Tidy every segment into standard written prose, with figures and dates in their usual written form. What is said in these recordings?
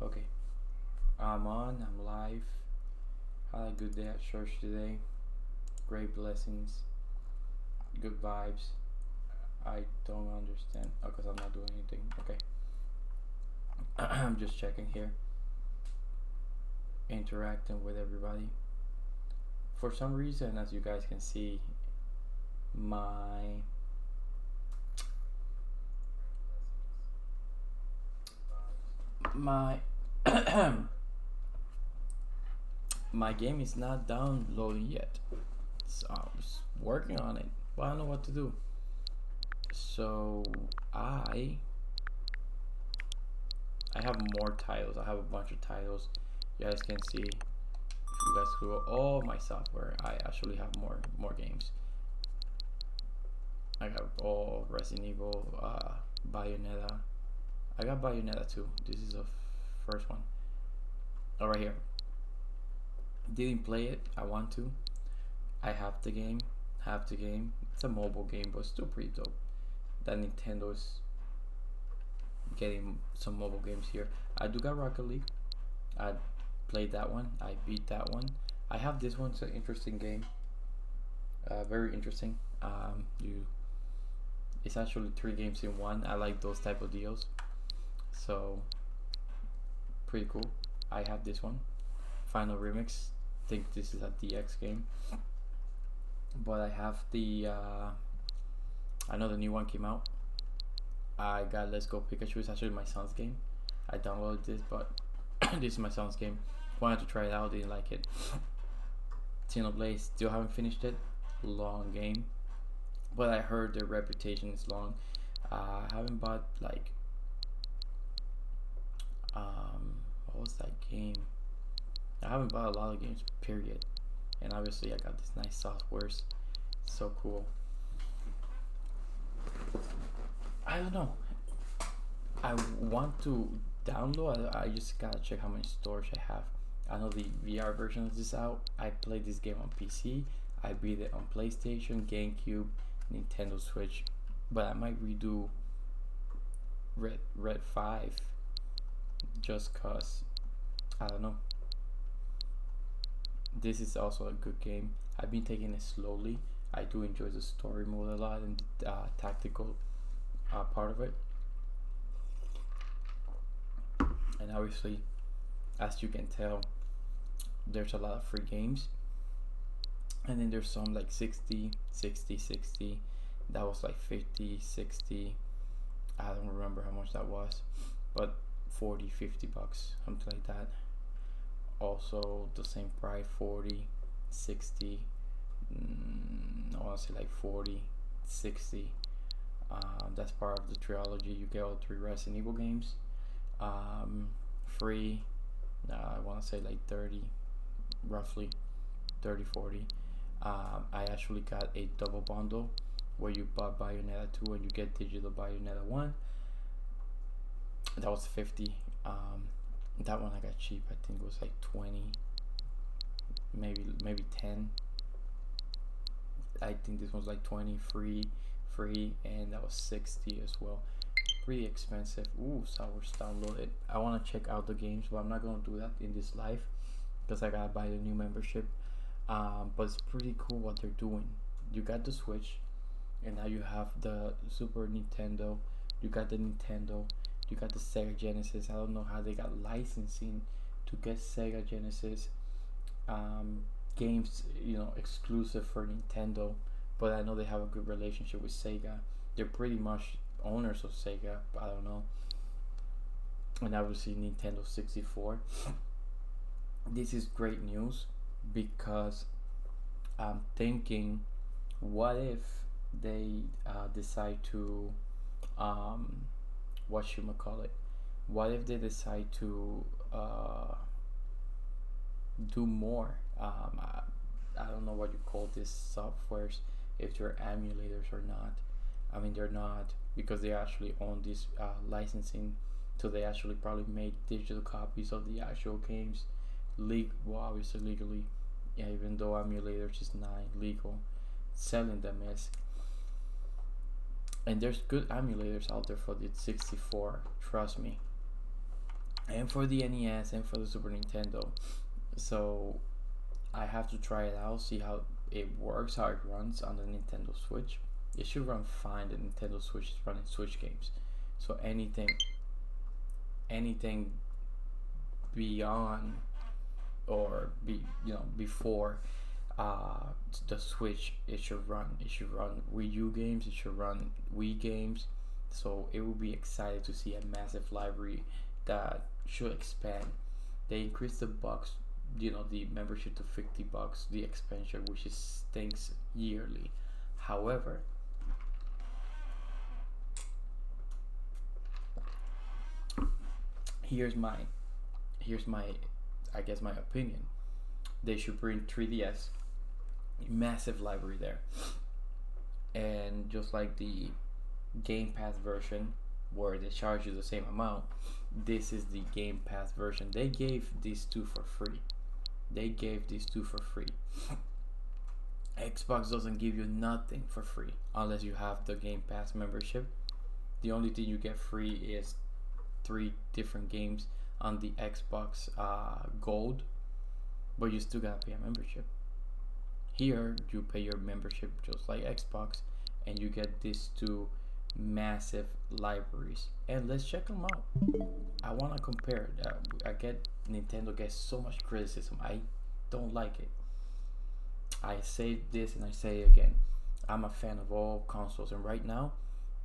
Okay, I'm on, I'm live. Had a good day at church today. Great blessings, good vibes. I don't understand. Oh, because I'm not doing anything. Okay. I'm just checking here, interacting with everybody. For some reason, as you guys can see, my my my game is not downloading yet. So I'm just working on it, but I don't know what to do. So I have more titles. I have a bunch of titles. You guys can see, if you guys go all my software, I actually have more games. I got all Resident Evil, Bayonetta. I got Bayonetta too. This is the first one. Oh, right here. Didn't play it. I want to. I have the game. Have the game. It's a mobile game, but still pretty dope. That Nintendo's getting some mobile games here. I do got Rocket League. I played that one. I beat that one. I have this one. It's an interesting game. Very interesting. It's actually 3 games in one. I like those type of deals. So pretty cool. I have this one. Final Remix. Think this is a DX game. But I have the I know the new one came out. I got Let's Go Pikachu. It's actually my son's game. I downloaded this, but this is my son's game. Wanted to try it out, didn't like it. Xenoblade, still haven't finished it. Long game, but I heard the reputation is long. I haven't bought like what was that game? I haven't bought a lot of games, period. And obviously I got this nice softwares. So cool. I don't know. I want to download. I just gotta check how many storage I have. I know the VR version of this out. I played this game on PC. I beat it on PlayStation, GameCube, Nintendo Switch, but I might redo Red 5 just cause I don't know. This is also a good game. I've been taking it slowly. I do enjoy the story mode a lot and the tactical part of it. And obviously, as you can tell, there's a lot of free games. And then there's some like 60, 60, 60. That was like 50, 60. I don't remember how much that was. But 40, 50 bucks, something like that. Also the same price, 40, 60. I want to say like 40, 60. That's part of the trilogy. You get all 3 Resident Evil games. Free. I want to say like 30, roughly 30, 40. I actually got a double bundle where you buy Bayonetta 2 and you get digital Bayonetta 1. That was 50. That one I got cheap. I think it was like 20, maybe 10. I think this was like 20 free, and that was 60 as well. Pretty expensive. Ooh, Sour's downloaded. I want to check out the games, but I'm not gonna do that in this live because I gotta buy the new membership. But it's pretty cool what they're doing. You got the Switch, and now you have the Super Nintendo. You got the Nintendo. You got the Sega Genesis. I don't know how they got licensing to get Sega Genesis games, exclusive for Nintendo. But I know they have a good relationship with Sega. They're pretty much owners of Sega. I don't know. And obviously Nintendo 64. This is great news because I'm thinking, what if they decide to what if they decide to do more? I don't know what you call these softwares, if they're emulators or not. I mean, they're not, because they actually own this licensing, so they actually probably make digital copies of the actual games. Obviously legally, yeah, even though emulators is not legal, selling them is. And there's good emulators out there for the 64, trust me, and for the NES and for the Super Nintendo. So I have to try it out, see how it works, how it runs on the Nintendo Switch. It should run fine. The Nintendo Switch is running Switch games, so anything beyond or before the Switch, it should run. It should run Wii U games. It should run Wii games. So it will be excited to see a massive library that should expand. They increased the bucks, the membership to $50, the expansion, which is things yearly. However, here's my I guess my opinion. They should bring 3DS, massive library there, and just like the Game Pass version where they charge you the same amount, this is the Game Pass version. They gave these two for free. Xbox doesn't give you nothing for free unless you have the Game Pass membership. The only thing you get free is 3 different games on the Xbox Gold, but you still gotta pay a membership. Here you pay your membership just like Xbox, and you get these 2 massive libraries. And let's check them out. I want to compare. I get Nintendo gets so much criticism. I don't like it. I say this and I say it again. I'm a fan of all consoles, and right now,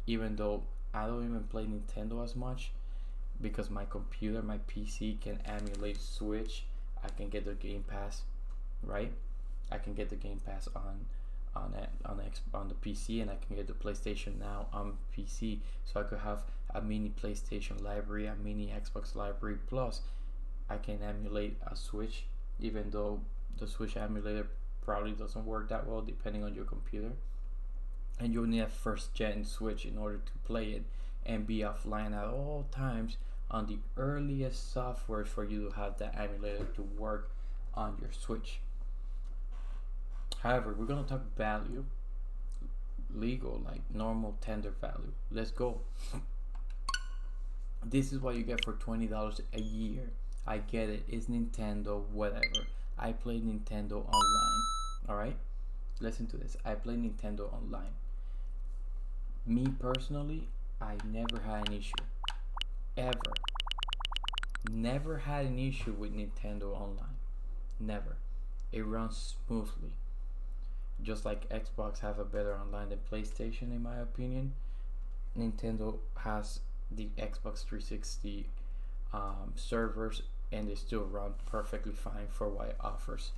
even though I don't even play Nintendo as much, because my computer, my PC can emulate Switch, I can get the Game Pass, right? I can get the Game Pass on the PC, and I can get the PlayStation Now on PC, so I could have a mini PlayStation library, a mini Xbox library, plus I can emulate a Switch, even though the Switch emulator probably doesn't work that well depending on your computer, and you'll need a first gen Switch in order to play it and be offline at all times on the earliest software for you to have that emulator to work on your Switch. However, we're gonna talk value, legal, like normal tender value. Let's go. This is what you get for $20 a year. I get it. It's Nintendo, whatever. I play Nintendo online. All right. Listen to this. I play Nintendo online. Me personally, I never had an issue. Ever. Never had an issue with Nintendo online. Never. It runs smoothly. Just like Xbox have a better online than PlayStation, in my opinion, Nintendo has the Xbox 360 servers, and they still run perfectly fine for what it offers.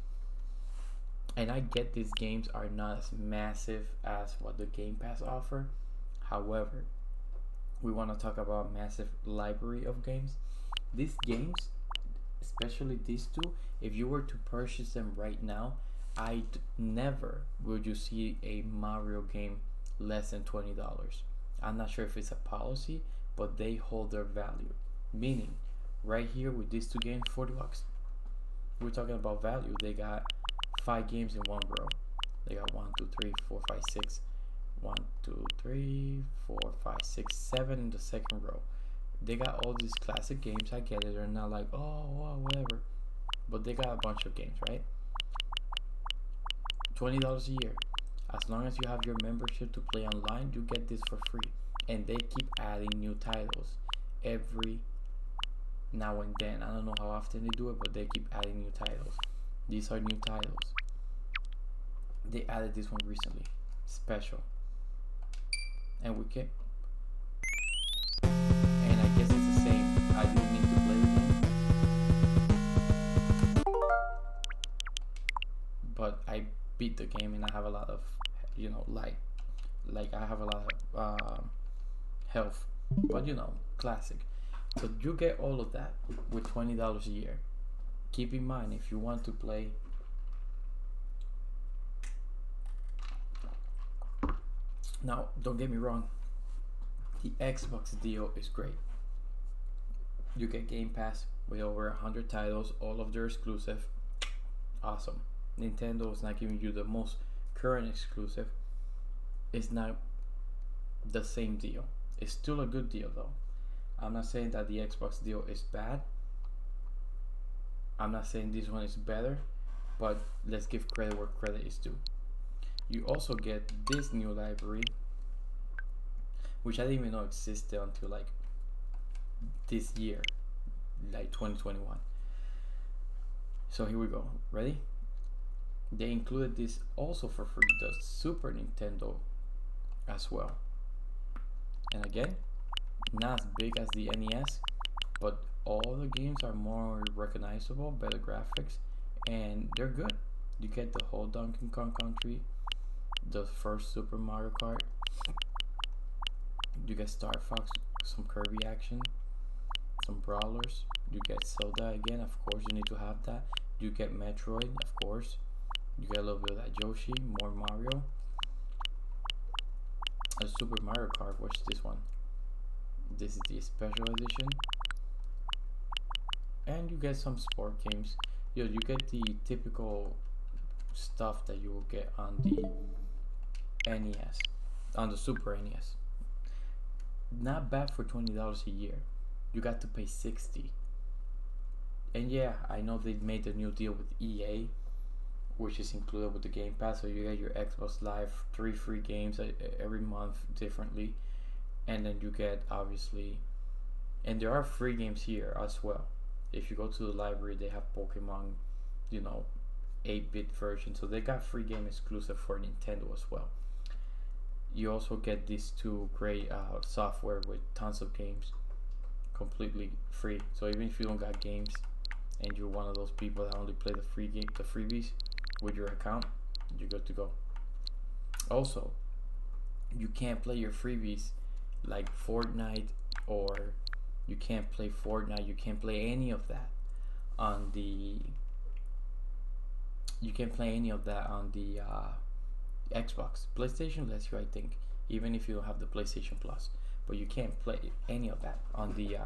And I get these games are not as massive as what the Game Pass offer. However, we want to talk about massive library of games. These games, especially these 2, if you were to purchase them right now, never would you see a Mario game less than $20. I'm not sure if it's a policy, but they hold their value. Meaning, right here with these 2 games, $40. We're talking about value. They got 5 games in one row. They got 1, 2, 3, 4, 5, 6. 1, 2, 3, 4, 5, 6, 7 in the second row. They got all these classic games. I get it. They're not like, oh, whatever. But they got a bunch of games, right? $20 a year. As long as you have your membership to play online, you get this for free. And they keep adding new titles every now and then. I don't know how often they do it, but they keep adding new titles. These are new titles. They added this one recently. Special. And we can. And I guess it's the same. I didn't mean to play the game, but I beat the game, and I have a lot of, like I have a lot of health, but classic. So you get all of that with $20 a year. Keep in mind, if you want to play now, don't get me wrong, the Xbox deal is great. You get Game Pass with over 100 titles, all of their exclusive. Awesome. Nintendo is not giving you the most current exclusive. It's not the same deal. It's still a good deal though. I'm not saying that the Xbox deal is bad. I'm not saying this one is better, but let's give credit where credit is due. You also get this new library, which I didn't even know existed until like this year, like 2021. So here we go. Ready? They included this also for free, the Super Nintendo as well. And again, not as big as the NES, but all the games are more recognizable, better graphics, and they're good. You get the whole Donkey Kong Country, the first Super Mario Kart, you get Star Fox, some Kirby action, some brawlers, you get Zelda again, of course you need to have that. You get Metroid, of course. You get a little bit of that Yoshi, more Mario. A Super Mario Kart, what's this one? This is the special edition. And you get some sport games. You get the typical stuff that you will get on the NES, on the Super NES. Not bad for $20 a year. You got to pay $60. And yeah, I know they made a new deal with EA, which is included with the Game Pass, so you get your Xbox Live 3 free games every month differently, and then you get obviously, and there are free games here as well. If you go to the library, they have Pokemon, 8-bit version, so they got free game exclusive for Nintendo as well. You also get these two great software with tons of games completely free. So even if you don't got games and you're one of those people that only play the freebies with your account, you're good to go. Also, you can't play your freebies like Fortnite, or you can't play Fortnite, you can't play any of that on the Xbox. PlayStation lets you, I think, even if you don't have the PlayStation Plus, but you can't play any of that on the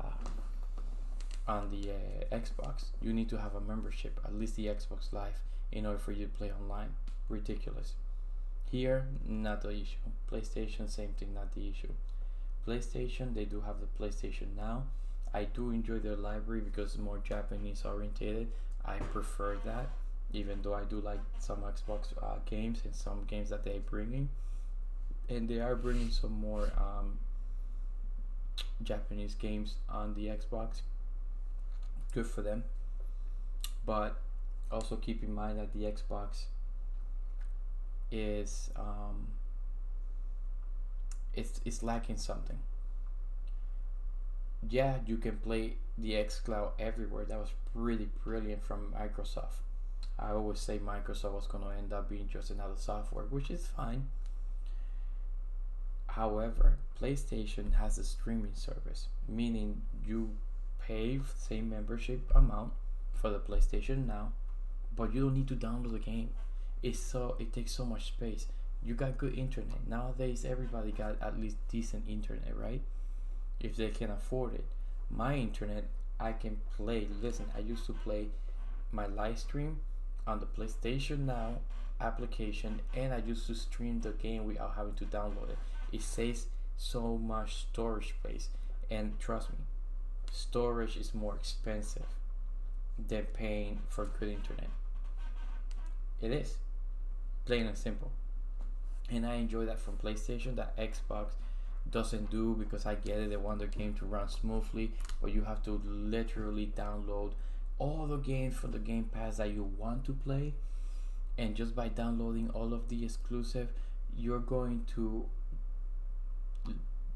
Xbox. You need to have a membership, at least the Xbox Live, in order for you to play online. Ridiculous. Here, not the issue. PlayStation, same thing, not the issue. PlayStation, they do have the PlayStation Now. I do enjoy their library because it's more Japanese orientated. I prefer that, even though I do like some Xbox games and some games that they're bringing. And they are bringing some more Japanese games on the Xbox. Good for them. But also keep in mind that the Xbox is it's lacking something. Yeah, you can play the xCloud everywhere. That was pretty brilliant from Microsoft. I always say Microsoft was going to end up being just another software, which is fine. However, PlayStation has a streaming service, meaning you pay the same membership amount for the PlayStation Now, but you don't need to download the game. It takes so much space. You got good internet. Nowadays everybody got at least decent internet, right? If they can afford it. My internet, I can play. Listen, I used to play my live stream on the PlayStation Now application, and I used to stream the game without having to download it. It saves so much storage space, and trust me, storage is more expensive than paying for good internet. It is, plain and simple. And I enjoy that from PlayStation that Xbox doesn't do, because I get it, they want the game to run smoothly, but you have to literally download all the games from the Game Pass that you want to play, and just by downloading all of the exclusive, you're going to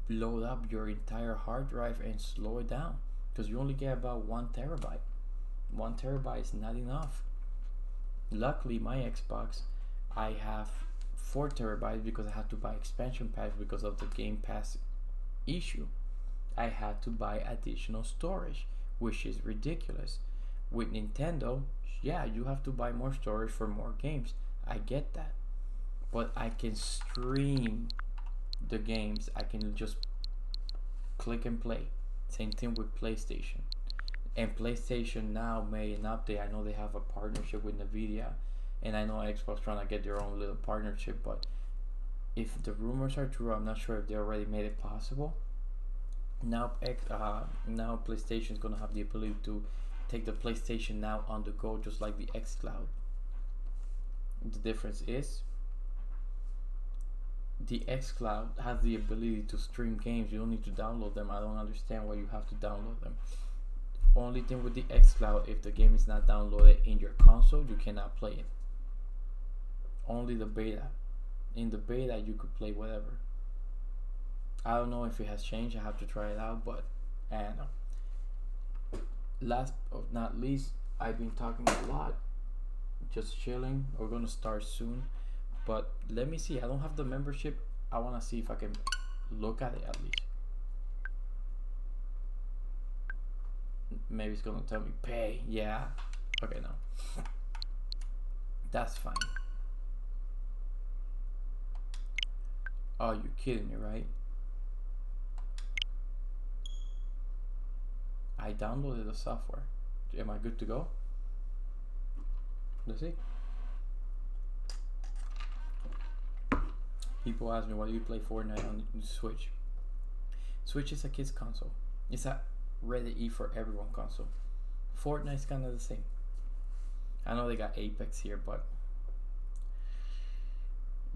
load up your entire hard drive and slow it down, because you only get about 1 terabyte. 1 terabyte is not enough. Luckily, my Xbox, I have 4 terabytes because I had to buy expansion packs because of the Game Pass issue. I had to buy additional storage, which is ridiculous. With Nintendo, yeah, you have to buy more storage for more games. I get that. But I can stream the games. I can just click and play. Same thing with PlayStation. And PlayStation Now made an update. I know they have a partnership with Nvidia, and I know Xbox trying to get their own little partnership, but if the rumors are true, I'm not sure if they already made it possible. Now now PlayStation is gonna have the ability to take the PlayStation Now on the go, just like the xCloud. The difference is the xCloud has the ability to stream games. You don't need to download them. I don't understand why you have to download them. Only thing with the xCloud, if the game is not downloaded in your console, you cannot play it. Only the beta. In the beta, you could play whatever. I don't know if it has changed. I have to try it out, but I don't know. Last but not least, I've been talking a lot, just chilling. We're gonna start soon, but let me see. I don't have the membership. I wanna see if I can look at it at least. Maybe it's gonna tell me pay. Yeah. Okay, no. That's fine. Oh, you're kidding me, right? I downloaded the software. Am I good to go? Let's see. People ask me, why do you play Fortnite on Switch? Switch is a kid's console. It's a ready E for everyone console. Fortnite's kind of the same. I know they got Apex here, but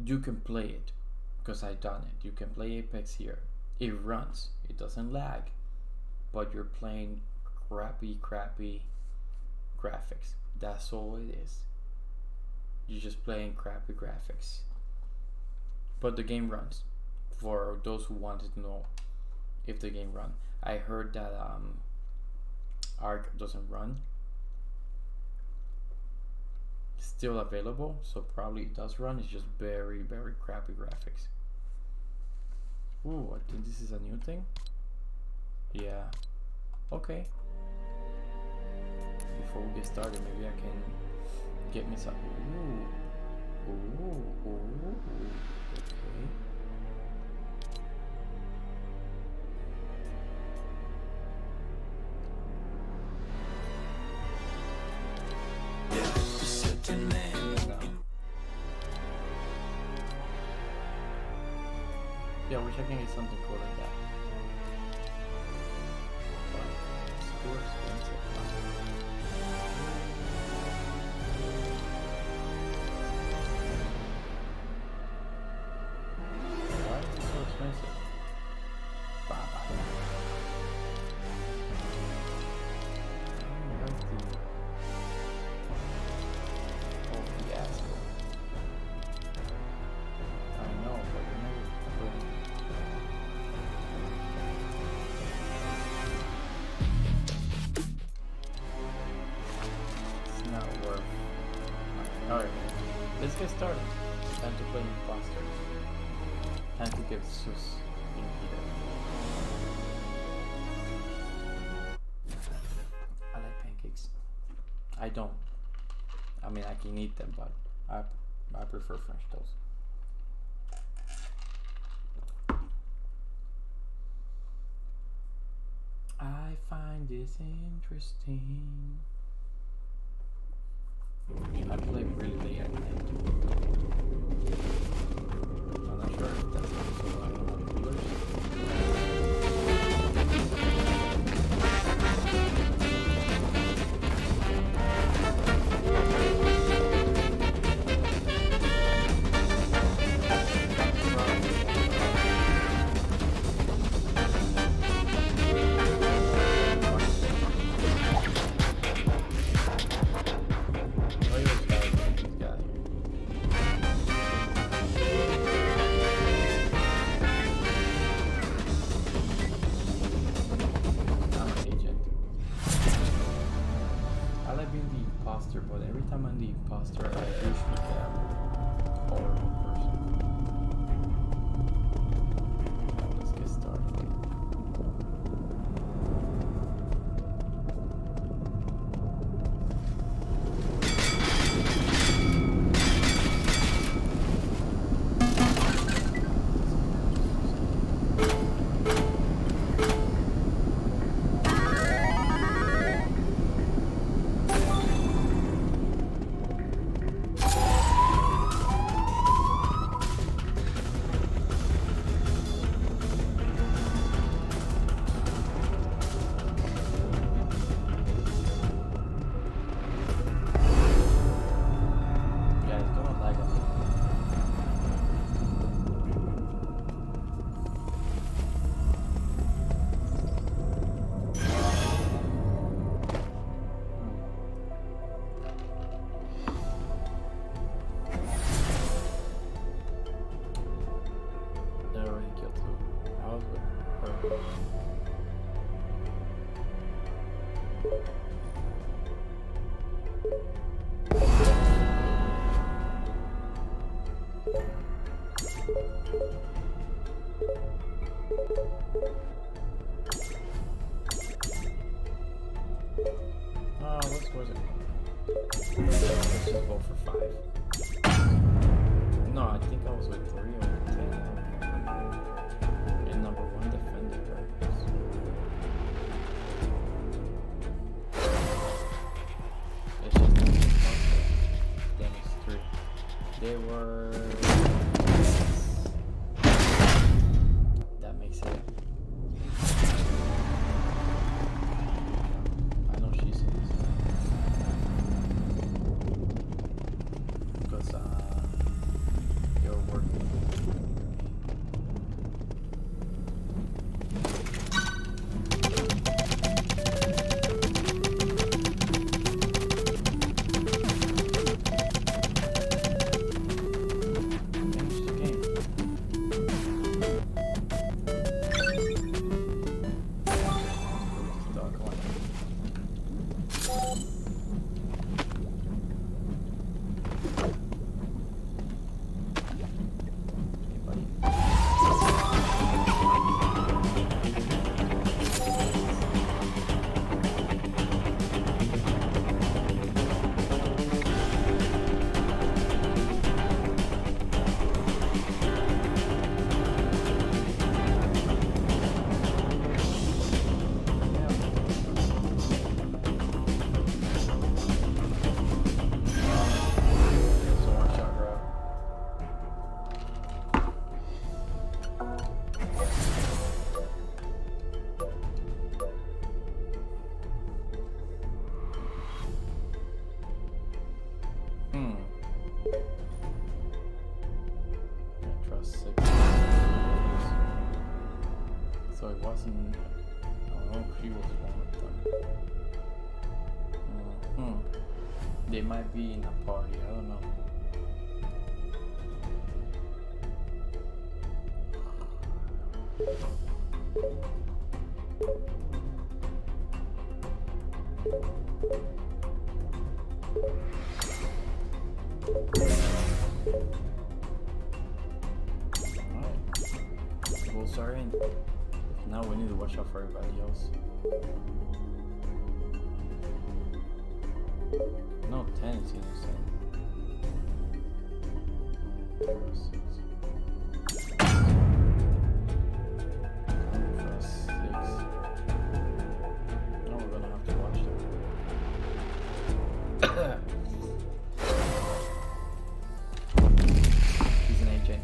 you can play it because I've done it. You can play Apex here. It runs. It doesn't lag. But you're playing crappy graphics. That's all it is. You're just playing crappy graphics. But the game runs. For those who wanted to know if the game runs. I heard that Arc doesn't run. It's still available, so probably it does run. It's just very crappy graphics. Ooh, I think this is a new thing. Yeah. Okay. Before we get started, maybe I can get me some. Ooh. Okay. Yeah, I wish I can get something cool like that. Too expensive. Why is it so expensive? Bye. Fiasco. I know, but you never put Alright, let's get started. Time to play imposters. Time to get Sus in here. I like pancakes. I don't. I mean, I can eat them, but I prefer French toast. I find this interesting. I play really late at night. I'm not sure if that's also why I don't have coolers. These guys. What was it? Let's just go for 5. No, I think I was with 3 or 10. And number 1 defender, right? It's just then it's 3. They were. That makes it. I know she's in this because you're working. So it wasn't. Oh, she was one of them. They might be in a party. I don't know. Alright. Goals are in. Now we need to watch out for everybody else. No, 10 is innocent. 6. No, we're gonna have to watch them. He's an agent.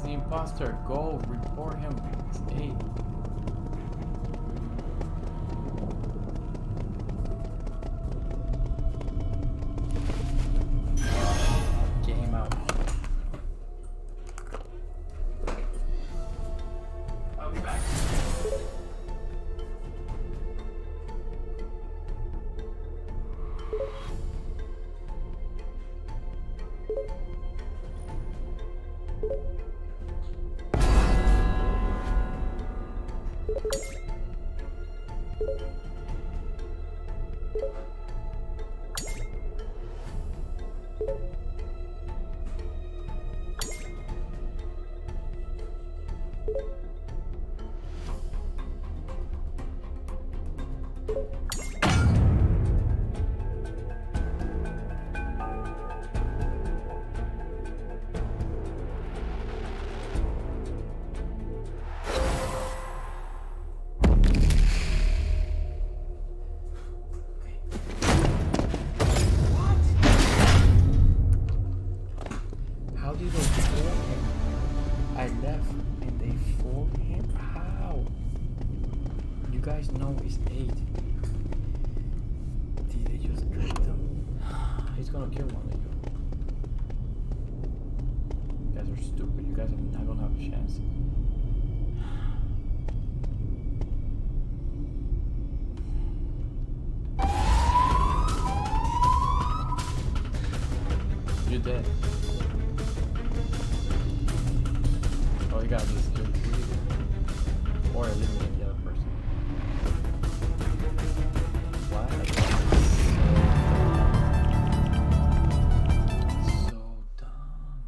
Imposter, go report him. It's 8. Get him out. I'll be back. did they fool him? I left and they fooled him? How? You guys know it's 8. Did they just trick them? He's gonna kill one of you. You guys are stupid. You guys are not gonna have a chance. You're dead. Oh, you gotta be scared. Or eliminate the other person. What? So dumb.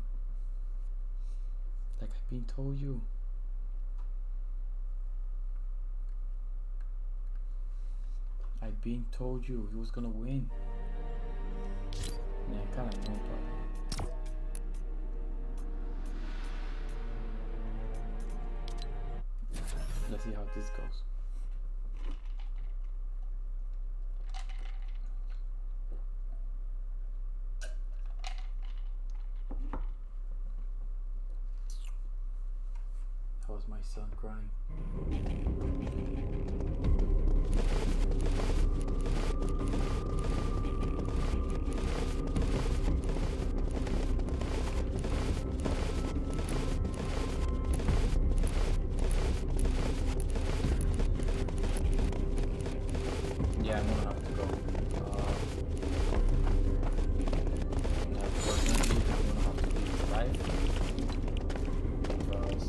Like I've been told you. I've been told you he was gonna win. Yeah, I kinda know, but let's see how this goes. How was my son crying? Yeah, I'm gonna have to go. Unfortunately, I'm gonna have to leave live because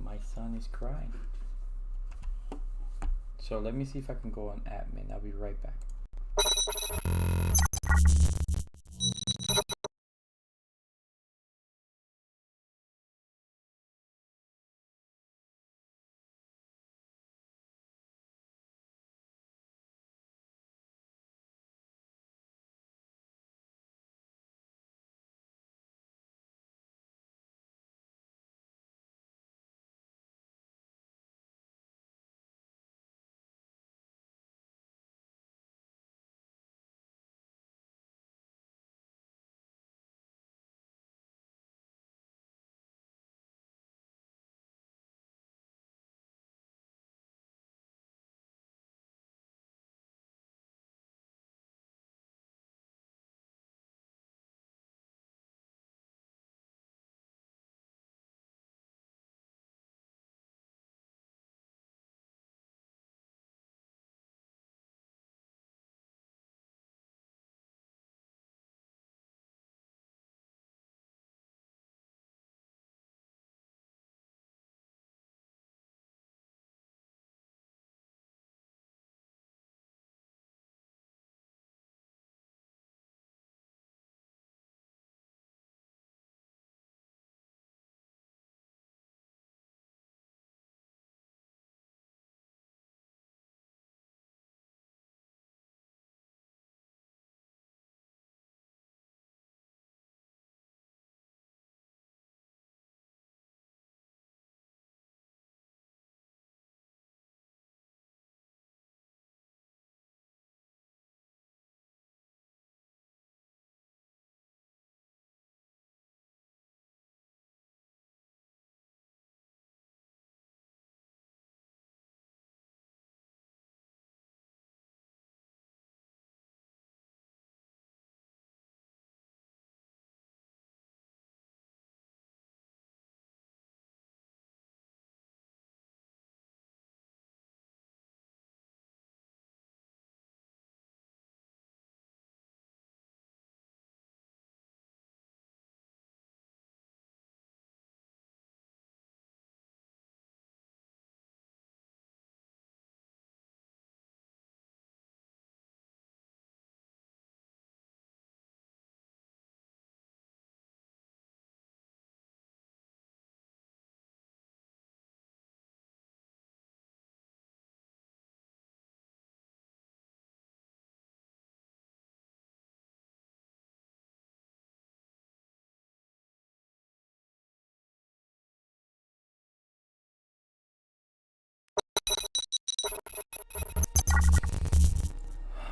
my son is crying. So let me see if I can go on admin. I'll be right back.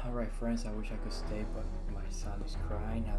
Alright friends, I wish I could stay, but my son is crying.